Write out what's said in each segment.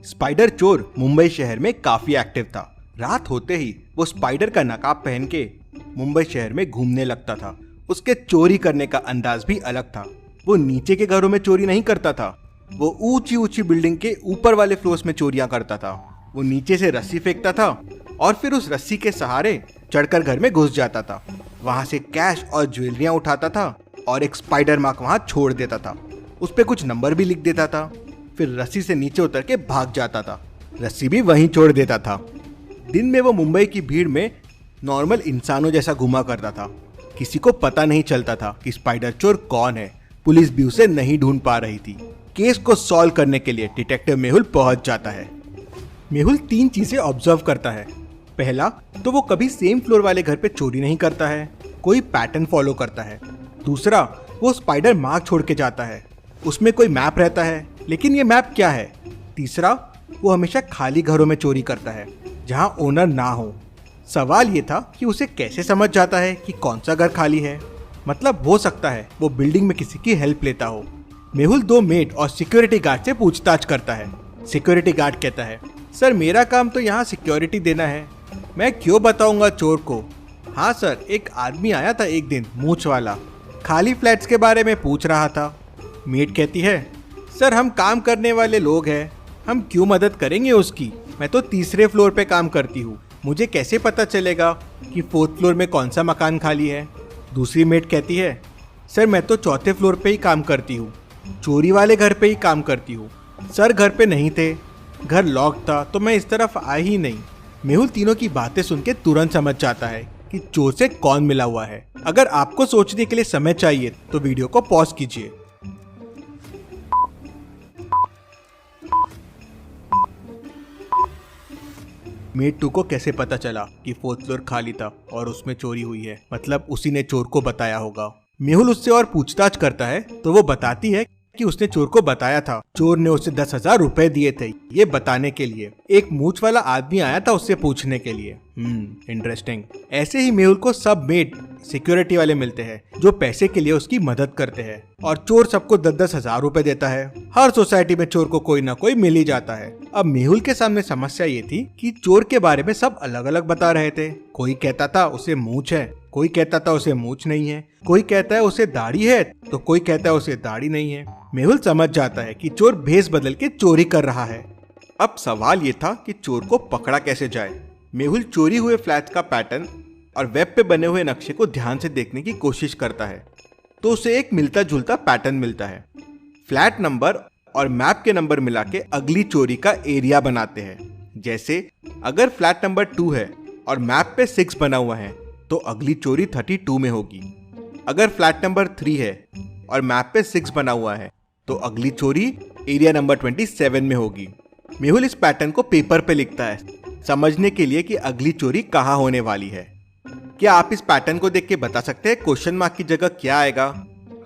Spider चोर मुंबई शहर में काफी एक्टिव था। रात होते ही वो स्पाइडर का नकाब पहन के मुंबई शहर में घूमने लगता था। उसके चोरी करने का अंदाज भी अलग था। वो नीचे के घरों में चोरी नहीं करता था, वो ऊंची ऊंची बिल्डिंग के ऊपर वाले फ्लोर्स में चोरियां करता था। वो नीचे से रस्सी फेंकता था और फिर उस रस्सी के सहारे चढ़कर घर में घुस जाता था। वहां से कैश और ज्वेलरियां उठाता था और एक स्पाइडर मार्क वहां छोड़ देता था। उस पे कुछ नंबर भी लिख देता था। फिर रस्सी से नीचे उतर के भाग जाता था, रस्सी भी वहीं छोड़ देता था। दिन में वो मुंबई की भीड़ में नॉर्मल इंसानों जैसा घुमा करता था। किसी को पता नहीं चलता था कि स्पाइडर चोर कौन है। पुलिस भी उसे नहीं ढूंढ पा रही थी। केस को सॉल्व करने के लिए डिटेक्टिव मेहुल पहुंच जाता है। मेहुल 3 चीजें ऑब्जर्व करता है। पहला तो वो कभी सेम फ्लोर वाले घर पे चोरी नहीं करता है, कोई पैटर्न फॉलो करता है। दूसरा, वो स्पाइडर मार्क छोड़ के जाता है, उसमें कोई मैप रहता है, लेकिन ये मैप क्या है। तीसरा, वो हमेशा खाली घरों में चोरी करता है जहां ओनर ना हो। सवाल ये था कि उसे कैसे समझ जाता है कि कौन सा घर खाली है। मतलब हो सकता है वो बिल्डिंग में किसी की हेल्प लेता हो। मेहुल 2 मेट और सिक्योरिटी गार्ड से पूछताछ करता है। सिक्योरिटी गार्ड कहता है, सर मेरा काम तो यहाँ सिक्योरिटी देना है, मैं क्यों बताऊंगा चोर को। हाँ सर, एक आदमी आया था एक दिन, मूंछ वाला, खाली फ्लैट्स के बारे में पूछ रहा था। मेट कहती है, सर हम काम करने वाले लोग हैं, हम क्यों मदद करेंगे उसकी, मैं तो 3रे फ्लोर पे काम करती हूँ, मुझे कैसे पता चलेगा कि 4th फ्लोर में कौन सा मकान खाली है। दूसरी मेट कहती है, सर मैं तो 4थे फ्लोर पे ही काम करती हूँ, चोरी वाले घर पे ही काम करती हूँ, सर घर पे नहीं थे, घर लॉक था तो मैं इस तरफ आई ही नहीं। मेहुल तीनों की बातें सुन के तुरंत समझ जाता है कि चोर से कौन मिला हुआ है। अगर आपको सोचने के लिए समय चाहिए तो वीडियो को पॉज कीजिए। मेट 2 को कैसे पता चला कि 4th फ्लोर खाली था और उसमें चोरी हुई है, मतलब उसी ने चोर को बताया होगा। मेहुल उससे और पूछताछ करता है तो वो बताती है कि उसने चोर को बताया था। चोर ने उसे 10,000 रुपए दिए थे ये बताने के लिए। एक मूंछ वाला आदमी आया था उससे पूछने के लिए। इंटरेस्टिंग। ऐसे ही मेहुल को सब मेट सिक्योरिटी वाले मिलते हैं जो पैसे के लिए उसकी मदद करते हैं, और चोर सबको 10,000 रुपए देता है। हर सोसाइटी में चोर को कोई ना कोई मिल ही जाता है। अब मेहुल के सामने समस्या ये थी कि चोर के बारे में सब अलग अलग बता रहे थे। कोई कहता था उसे मूंछ है, कोई कहता था उसे मूंछ नहीं है, कोई कहता है उसे दाढ़ी है तो कोई कहता है उसे दाढ़ी नहीं है। मेहुल समझ जाता है कि चोर भेष बदल के चोरी कर रहा है। अब सवाल ये था कि चोर को पकड़ा कैसे जाए। मेहुल चोरी हुए फ्लैट का पैटर्न और वेब पे बने हुए नक्शे को ध्यान से देखने की कोशिश करता है तो उसे एक मिलता जुलता पैटर्न मिलता है। फ्लैट नंबर और मैप के नंबर मिला के अगली चोरी का एरिया बनाते हैं। जैसे अगर फ्लैट नंबर 2 है और मैप पे 6 बना हुआ है तो अगली चोरी 32 में होगी। अगर फ्लैट नंबर 3 है और मैप पे 6 बना हुआ है तो अगली चोरी एरिया नंबर 27 में होगी। मेहुल इस पैटर्न को पेपर पे लिखता है समझने के लिए कि अगली चोरी कहाँ होने वाली है। क्या आप इस पैटर्न को देख के बता सकते हैं क्वेश्चन मार्क की जगह क्या आएगा?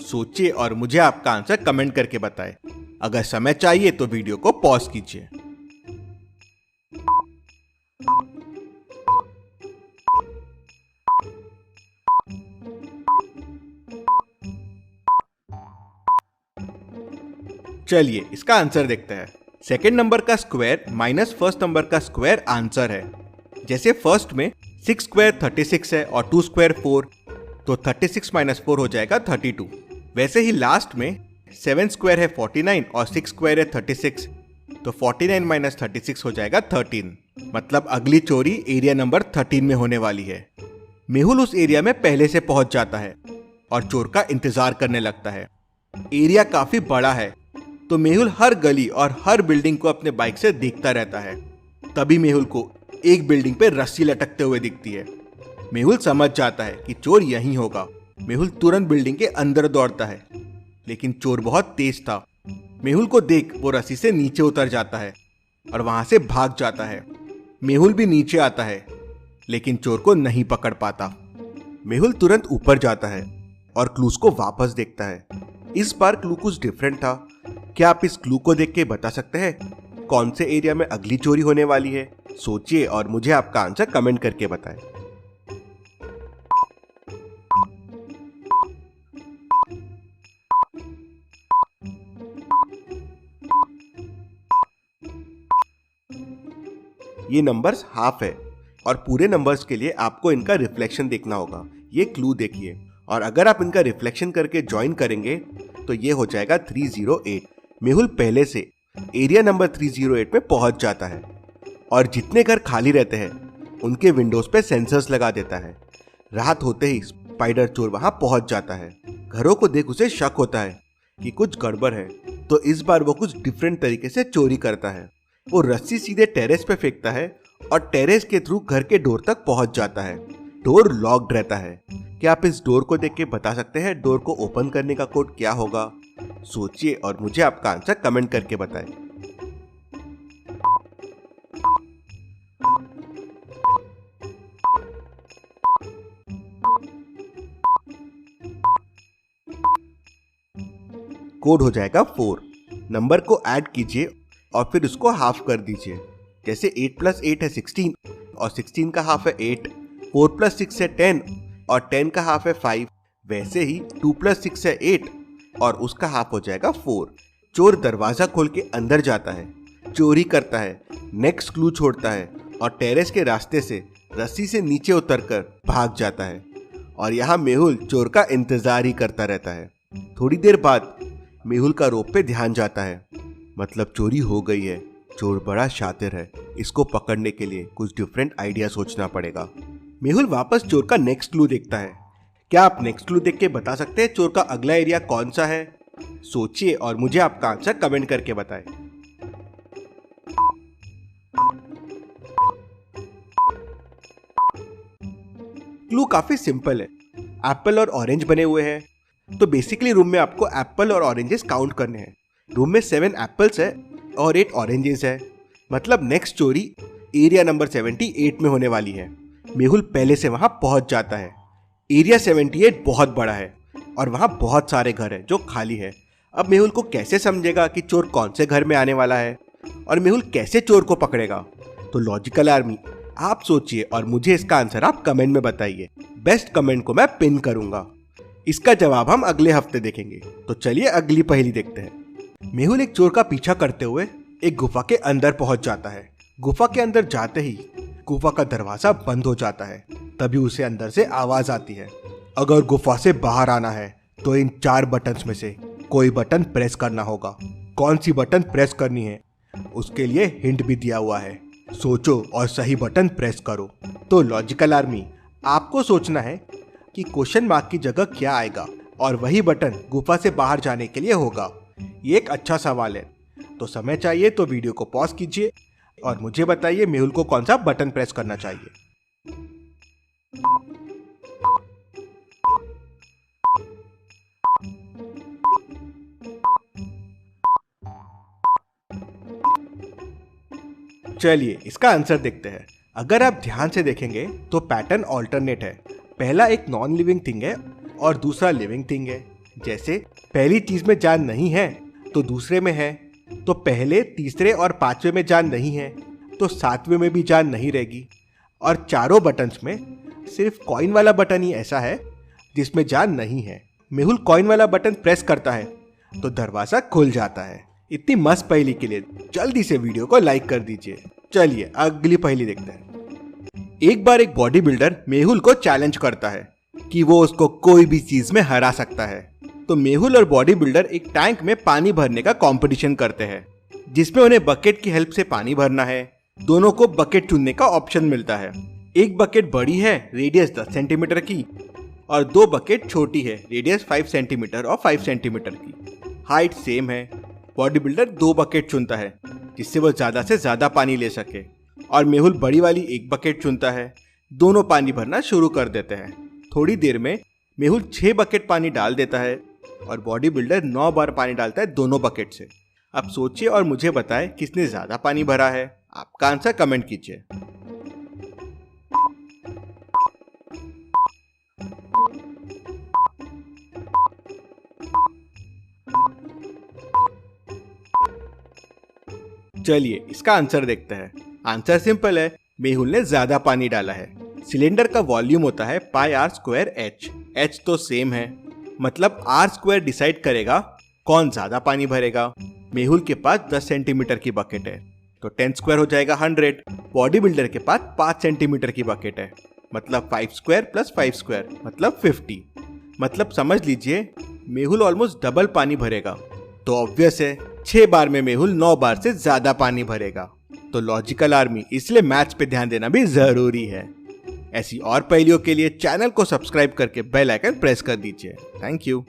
सोचिए और मुझे आपका आंसर कमेंट करके बताएं। अगर समय चाहिए तो वीडियो को पॉज कीजिए। चलिए इसका आंसर देखते हैं। सेकेंड नंबर का स्क्वायर माइनस फर्स्ट नंबर का स्क्वायर आंसर है। जैसे फर्स्ट में 6 स्क्वायर 36 है और 2 स्क्वायर 4, तो 36 माइनस 4 हो जाएगा 32। वैसे ही लास्ट में 7 स्क्वायर है 49 और 6 स्क्वायर है 36, तो 49 माइनस 36 हो जाएगा 13। मतलब अगली चोरी एरिया नंबर 13 में होने वाली है। मेहुल उस एरिया में पहले से पहुंच जाता है और चोर का इंतजार करने लगता है। एरिया काफी बड़ा है तो मेहुल हर गली और हर बिल्डिंग को अपने बाइक से देखता रहता है। तभी मेहुल को एक बिल्डिंग पे रस्सी लटकते हुए दिखती है। मेहुल समझ जाता है कि चोर यहीं होगा। मेहुल तुरंत बिल्डिंग के अंदर दौड़ता है, लेकिन चोर बहुत तेज था। मेहुल को देख वो रस्सी से नीचे उतर जाता है और वहां से भाग जाता है। मेहुल भी नीचे आता है, लेकिन चोर को नहीं पकड़ पाता। मेहुल तुरंत ऊपर जाता है और क्लूज को वापस देखता है। इस बार क्लू कुछ डिफरेंट था। क्या आप इस क्लू को देख के बता सकते हैं कौन से एरिया में अगली चोरी होने वाली है? सोचिए और मुझे आपका आंसर कमेंट करके बताएं। ये नंबर्स हाफ है और पूरे नंबर्स के लिए आपको इनका रिफ्लेक्शन देखना होगा। ये क्लू देखिए, और अगर आप इनका रिफ्लेक्शन करके ज्वाइन करेंगे तो ये हो जाएगा 308। मेहुल पहले से एरिया नंबर 308 पे पहुंच जाता है और जितने घर खाली रहते हैं उनके विंडोज पे सेंसर्स लगा देता है। रात होते ही स्पाइडर चोर वहां पहुंच जाता है। घरों को देख उसे शक होता है कि कुछ गड़बड़ है, तो इस बार वो कुछ डिफरेंट तरीके से चोरी करता है। वो रस्सी सीधे टेरेस पे फेंकता है और टेरेस के थ्रू घर के डोर तक पहुंच जाता है। डोर लॉक्ड रहता है। क्या आप इस डोर को देख के बता सकते हैं डोर को ओपन करने का कोड क्या होगा? सोचिए और मुझे आपका आंसर कमेंट करके बताएं। कोड हो जाएगा 4। नंबर को ऐड कीजिए और फिर उसको हाफ कर दीजिए। जैसे 8 + 8 है 16 और 16 का हाफ है 8। 4 + 6 है 10 और 10 का हाफ है 5। वैसे ही 2 + 6 है 8 और उसका हाफ हो जाएगा 4। चोर दरवाजा खोल के अंदर जाता है, चोरी करता है, नेक्स्ट क्लू छोड़ता है और टेरेस के रास्ते से रस्सी से नीचे उतरकर भाग जाता है। और यहाँ मेहुल चोर का इंतजार ही करता रहता है। थोड़ी देर बाद मेहुल का रोप पे ध्यान जाता है, मतलब चोरी हो गई है। चोर बड़ा शातिर है, इसको पकड़ने के लिए कुछ डिफरेंट आइडिया सोचना पड़ेगा। मेहुल वापस चोर का नेक्स्ट क्लू देखता है। क्या आप नेक्स्ट क्लू देख के बता सकते हैं चोर का अगला एरिया कौन सा है? सोचिए और मुझे आपका आंसर कमेंट करके बताएं। क्लू काफी सिंपल है। एप्पल और ऑरेंज बने हुए हैं, तो बेसिकली रूम में आपको एप्पल और ऑरेंजेस काउंट करने हैं। रूम में 7 एप्पल्स है और 8 ऑरेंजेस है, मतलब नेक्स्ट चोरी एरिया नंबर 78 में होने वाली है। मेहुल पहले से वहां पहुंच जाता है। एरिया 78 बहुत बड़ा है और वहां बहुत सारे घर हैं जो खाली है। अब मेहुल को कैसे समझेगा कि चोर कौन से घर में आने वाला है और मेहुल कैसे चोर को पकड़ेगा? तो लॉजिकल आर्मी, आप सोचिए और मुझे इसका आंसर आप कमेंट में बताइए। बेस्ट कमेंट को मैं पिन करूंगा। इसका जवाब हम अगले हफ्ते देखेंगे। तो चलिए अगली पहेली देखते हैं। मेहुल एक चोर का पीछा करते हुए एक गुफा के अंदर पहुंच जाता है। गुफा के अंदर जाते ही गुफा का दरवाजा बंद हो जाता है। तभी उसे अंदर से आवाज आती है, अगर गुफा से बाहर आना है तो इन 4 बटन्स में से कोई बटन प्रेस करना होगा। कौन सी बटन प्रेस करनी है उसके लिए हिंट भी दिया हुआ है। सोचो और सही बटन प्रेस करो। तो लॉजिकल आर्मी, आपको सोचना है कि क्वेश्चन मार्क की जगह क्या आएगा और वही बटन गुफा से बाहर जाने के लिए होगा। ये एक अच्छा सवाल है। तो समय चाहिए तो वीडियो को पॉज कीजिए और मुझे बताइए मेहुल को कौन सा बटन प्रेस करना चाहिए। चलिए इसका आंसर देखते हैं। अगर आप ध्यान से देखेंगे तो पैटर्न ऑल्टरनेट है। पहला एक नॉन लिविंग थिंग है और दूसरा लिविंग थिंग है। जैसे पहली चीज में जान नहीं है तो दूसरे में है, तो पहले, तीसरे और 5वें में जान नहीं है तो 7वें में भी जान नहीं रहेगी। और चारों बटन्स में सिर्फ कॉइन वाला बटन ही ऐसा है जिसमें जान नहीं है। मेहुल कॉइन वाला बटन प्रेस करता है तो दरवाजा खुल जाता है। इतनी मस्त पहेली के लिए जल्दी से वीडियो को लाइक कर दीजिए। चलिए अगली पहेली देखते हैं। एक बार एक बॉडी बिल्डर मेहुल को चैलेंज करता है कि वो उसको कोई भी चीज में हरा सकता है। तो मेहुल और बॉडी बिल्डर एक टैंक में पानी भरने का कंपटीशन करते हैं, जिसमें उन्हें बकेट की हेल्प से पानी भरना है। दोनों को बकेट चुनने का ऑप्शन मिलता है। एक बकेट बड़ी है, रेडियस 10 सेंटीमीटर की, और 2 बकेट छोटी है, रेडियस 5 सेंटीमीटर और 5 सेंटीमीटर की। हाइट सेम है। बॉडी बिल्डर 2 बकेट चुनता है जिससे वो ज्यादा से ज्यादा पानी ले सके, और मेहुल बड़ी वाली एक बकेट चुनता है। दोनों पानी भरना शुरू कर देते हैं। थोड़ी देर में मेहुल 6 बकेट पानी डाल देता है और बॉडी बिल्डर 9 बार पानी डालता है दोनों बकेट से। अब सोचिए और मुझे बताएं किसने ज्यादा पानी भरा है। आपका आंसर कमेंट कीजिए। चलिए इसका आंसर देखते हैं। आंसर सिंपल है, मेहुल ने ज्यादा पानी डाला है। सिलेंडर का वॉल्यूम होता है πr² h। h तो सेम है, मतलब r² डिसाइड करेगा कौन ज्यादा पानी भरेगा। मेहुल के पास 10 सेंटीमीटर की बकेट है तो 10 स्क्वायर हो जाएगा 100। बॉडी बिल्डर के पास 5 सेंटीमीटर की बकेट है, मतलब 5 स्क्वायर प्लस 5 स्क्वायर मतलब 50। मतलब समझ लीजिए मेहुल ऑलमोस्ट डबल पानी भरेगा। तो ऑब्वियस है 6 बार में मेहुल 9 बार से ज्यादा पानी भरेगा। तो लॉजिकल आर्मी, इसलिए मैथ्स पे ध्यान देना भी जरूरी है। ऐसी और पहेलियों के लिए चैनल को सब्सक्राइब करके बेल आइकन प्रेस कर दीजिए। Thank you.